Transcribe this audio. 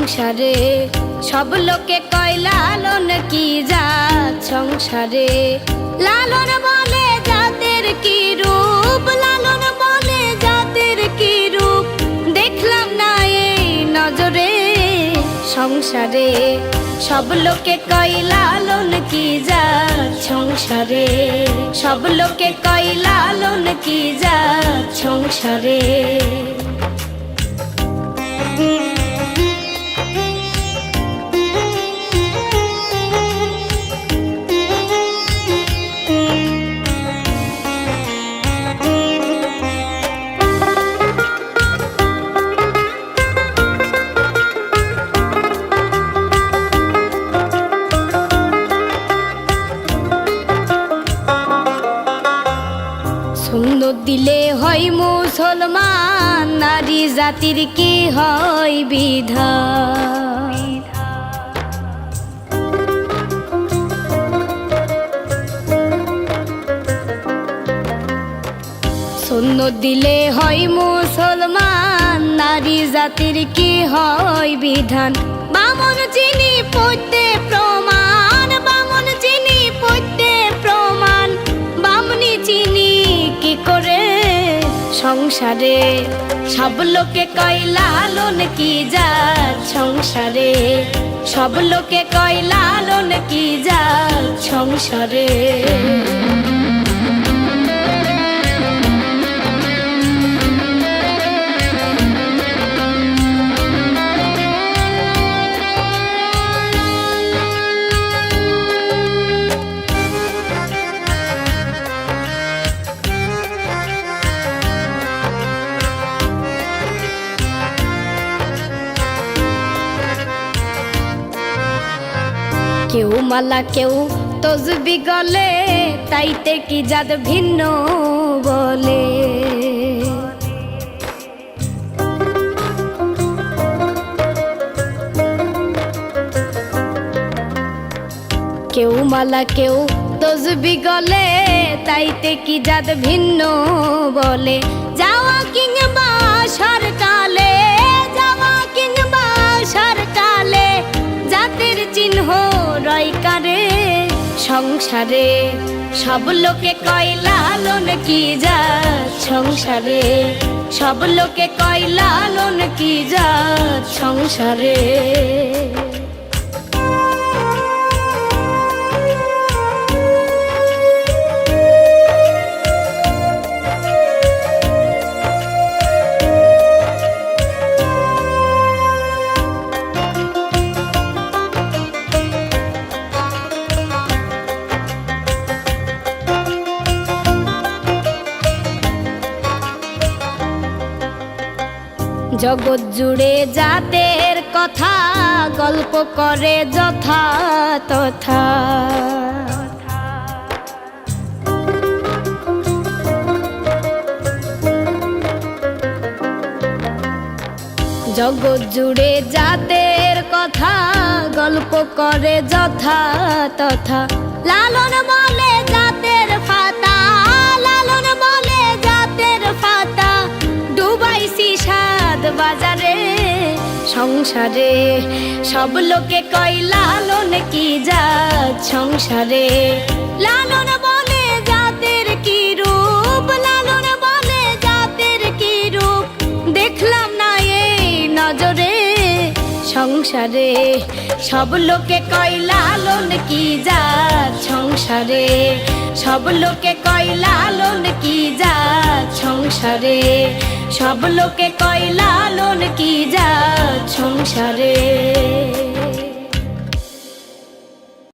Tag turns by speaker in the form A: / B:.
A: সংসারে সব লোকে কয় লালন কি জাত সংসারে। লালন বলে জাতের কি রূপ, লালন বলে জাতের কি রূপ, দেখলাম না এই নজরে সংসারে। সব লোকে কয় লালন কি জাত সংসারে, সব লোকে কয় লালন কি জাত সংসারে। সুন্দর দিলে হয় মুসলমান, নারী জাতির কি হয় বিধান। সুন্দর দিলে হয় মুসলমান, নারী জাতির কি হয় বিধান। বামন চিনি পড়তে প্রমাণ, বামন চিনি পড়তে প্রমাণ, বামনি চিনি কি করে সংসারে। সব লোকে কয় লালন কি জাত সংসারে, সব লোকে কয় লালন কি জাত সংসারে। কেউ মালা কেউ তসবি গলে, তাইতে কি জাত ভিন্ন বলে। কেউ মালা কেউ তসবি গলে, তাইতে কি জাত ভিন্ন বলে। যাওয়া কিংবা সরকালে, যাওয়া কিংবা সরকালে, জাতের চিহ্ন রয় কারে সংসারে। সব লোকে কয় লালন কি জাত সংসারে, সব লোকে কয় লালন কি জাত সংসারে। জগৎ জুড়ে জাতের কথা গল্প করে যথা তথা। জগৎ জুড়ে জাতের কথা গল্প করে যথা তথা। লালন বলে জাতের ফাতা, লালন বলে জাতের ফাতা, ডুবাইছি সাত বাজারে সংসারে। সব লোকে কয় লালন কি জাত সংসারে। লালন বলে জাতের কি রূপ, লালন বলে জাতের কি রূপ, দেখলাম না এই নজরে সংসারে। সব লোকে কয় লালন কি জাত সংসারে, সব লোকে কয় লালন কি জাত সংসারে, সব লোকে কয় লালন কি জাত সংসারে।